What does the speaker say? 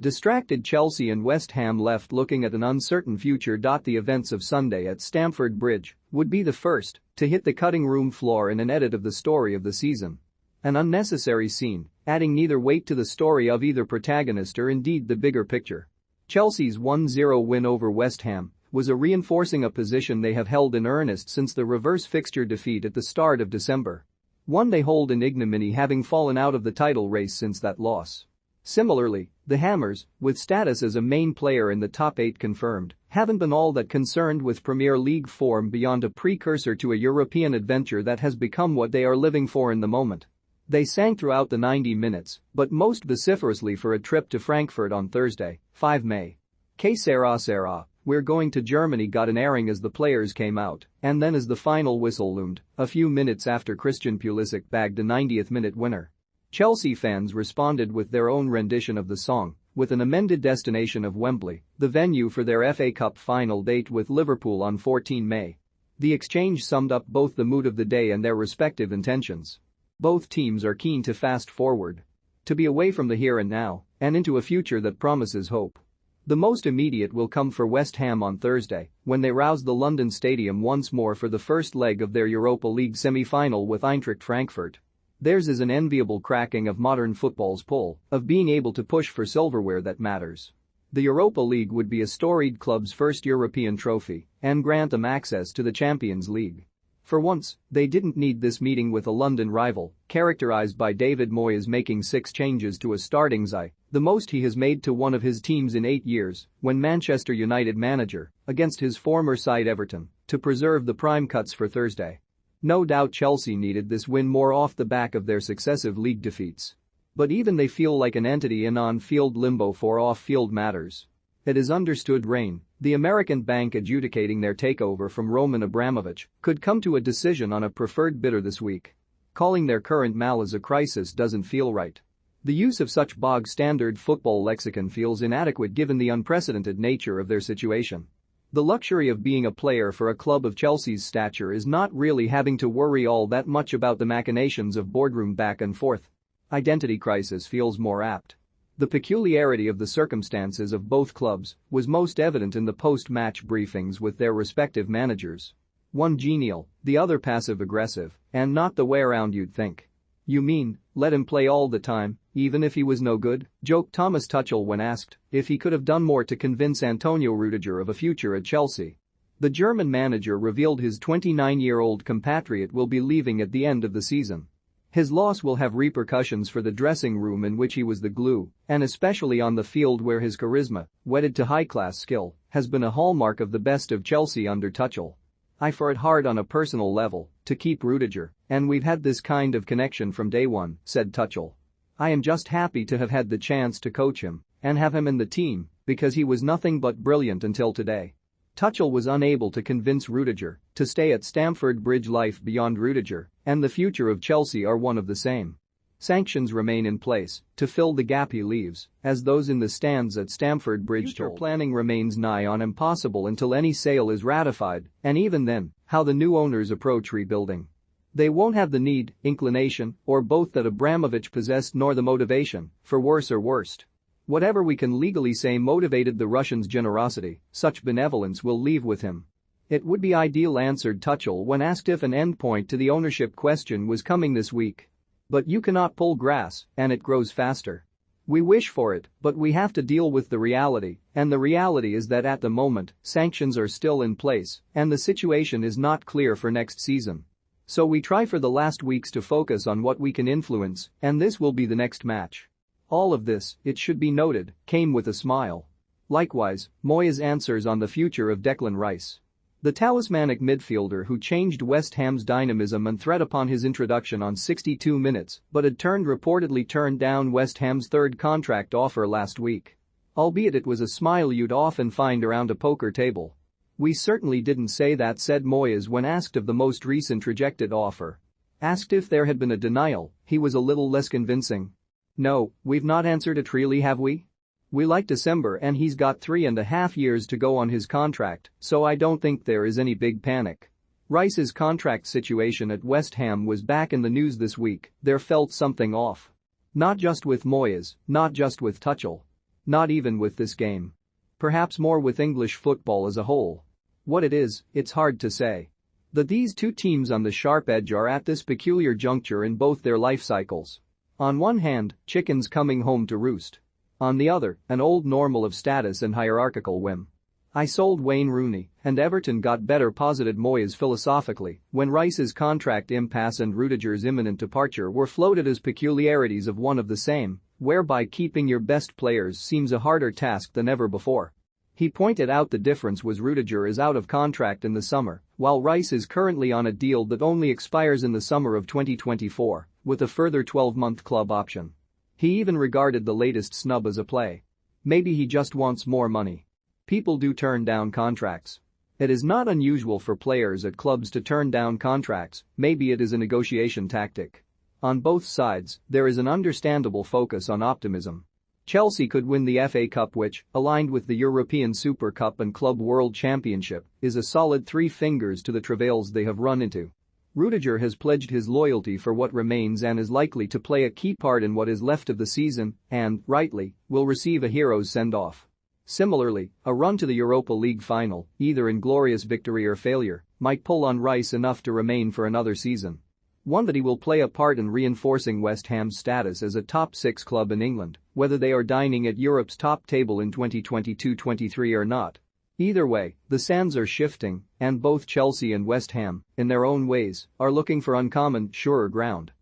Distracted Chelsea and West Ham left looking at an uncertain future. The events of Sunday at Stamford Bridge would be the first to hit the cutting room floor in an edit of the story of the season. An unnecessary scene, adding neither weight to the story of either protagonist or indeed the bigger picture. Chelsea's 1-0 win over West Ham was reinforcing a position they have held in earnest since the reverse fixture defeat at the start of December. One they hold in ignominy, having fallen out of the title race since that loss. Similarly, the Hammers, with status as a main player in the top 8 confirmed, haven't been all that concerned with Premier League form beyond a precursor to a European adventure that has become what they are living for in the moment. They sang throughout the 90 minutes, but most vociferously for a trip to Frankfurt on Thursday, 5 May. Que sera, we're going to Germany got an airing as the players came out, and then as the final whistle loomed, a few minutes after Christian Pulisic bagged a 90th-minute winner. Chelsea fans responded with their own rendition of the song, with an amended destination of Wembley, the venue for their FA Cup final date with Liverpool on 14 May. The exchange summed up both the mood of the day and their respective intentions. Both teams are keen to fast forward. To be away from the here and now, and into a future that promises hope. The most immediate will come for West Ham on Thursday, when they rouse the London Stadium once more for the first leg of their Europa League semi-final with Eintracht Frankfurt. Theirs is an enviable cracking of modern football's pull, of being able to push for silverware that matters. The Europa League would be a storied club's first European trophy and grant them access to the Champions League. For once, they didn't need this meeting with a London rival, characterized by David Moyes making 6 changes to a starting side, the most he has made to one of his teams in 8 years, when Manchester United manager, against his former side Everton, to preserve the prime cuts for Thursday. No doubt Chelsea needed this win more off the back of their successive league defeats. But even they feel like an entity in on-field limbo for off-field matters. It is understood Rain, the American bank adjudicating their takeover from Roman Abramovich, could come to a decision on a preferred bidder this week. Calling their current malaise a crisis doesn't feel right. The use of such bog-standard football lexicon feels inadequate given the unprecedented nature of their situation. The luxury of being a player for a club of Chelsea's stature is not really having to worry all that much about the machinations of boardroom back and forth. Identity crisis feels more apt. The peculiarity of the circumstances of both clubs was most evident in the post-match briefings with their respective managers. One genial, the other passive-aggressive, and not the way around you'd think. You mean, let him play all the time, even if he was no good? Joked Thomas Tuchel when asked if he could have done more to convince Antonio Rudiger of a future at Chelsea. The German manager revealed his 29-year-old compatriot will be leaving at the end of the season. His loss will have repercussions for the dressing room in which he was the glue, and especially on the field where his charisma, wedded to high-class skill, has been a hallmark of the best of Chelsea under Tuchel. I fought it hard on a personal level to keep Rudiger, and we've had this kind of connection from day one, said Tuchel. I am just happy to have had the chance to coach him and have him in the team because he was nothing but brilliant until today. Tuchel was unable to convince Rudiger to stay at Stamford Bridge. Life beyond Rudiger and the future of Chelsea are one of the same. Sanctions remain in place to fill the gap he leaves, as those in the stands at Stamford Bridge told. Planning remains nigh on impossible until any sale is ratified, and even then, how the new owners approach rebuilding. They won't have the need, inclination, or both that Abramovich possessed nor the motivation, for worse or worst. Whatever we can legally say motivated the Russian's generosity, such benevolence will leave with him. It would be ideal, answered Tuchel when asked if an endpoint to the ownership question was coming this week. But you cannot pull grass, and it grows faster. We wish for it, but we have to deal with the reality, and the reality is that at the moment, sanctions are still in place, and the situation is not clear for next season. So we try for the last weeks to focus on what we can influence, and this will be the next match. All of this, it should be noted, came with a smile. Likewise, Moyes' answers on the future of Declan Rice. The talismanic midfielder who changed West Ham's dynamism and threat upon his introduction on 62 minutes but had reportedly turned down West Ham's third contract offer last week. Albeit it was a smile you'd often find around a poker table. We certainly didn't say that, said Moyes when asked of the most recent rejected offer. Asked if there had been a denial, he was a little less convincing. No, we've not answered it really, have we? We like December and he's got 3.5 years to go on his contract, so I don't think there is any big panic. Rice's contract situation at West Ham was back in the news this week. There felt something off. Not just with Moyes, not just with Tuchel. Not even with this game. Perhaps more with English football as a whole. What it is, it's hard to say. That these two teams on the sharp edge are at this peculiar juncture in both their life cycles. On one hand, chickens coming home to roost. On the other, an old normal of status and hierarchical whim. I sold Wayne Rooney, and Everton got better, posited Moyes philosophically, when Rice's contract impasse and Rudiger's imminent departure were floated as peculiarities of one of the same, whereby keeping your best players seems a harder task than ever before. He pointed out the difference was Rudiger is out of contract in the summer, while Rice is currently on a deal that only expires in the summer of 2024, with a further 12-month club option. He even regarded the latest snub as a play. Maybe he just wants more money. People do turn down contracts. It is not unusual for players at clubs to turn down contracts, maybe it is a negotiation tactic. On both sides, there is an understandable focus on optimism. Chelsea could win the FA Cup, which, aligned with the European Super Cup and Club World Championship, is a solid 3 fingers to the travails they have run into. Rudiger has pledged his loyalty for what remains and is likely to play a key part in what is left of the season and, rightly, will receive a hero's send-off. Similarly, a run to the Europa League final, either in glorious victory or failure, might pull on Rice enough to remain for another season. One that he will play a part in reinforcing West Ham's status as a top 6 club in England, whether they are dining at Europe's top table in 2022-23 or not. Either way, the sands are shifting, and both Chelsea and West Ham, in their own ways, are looking for uncommon, surer ground.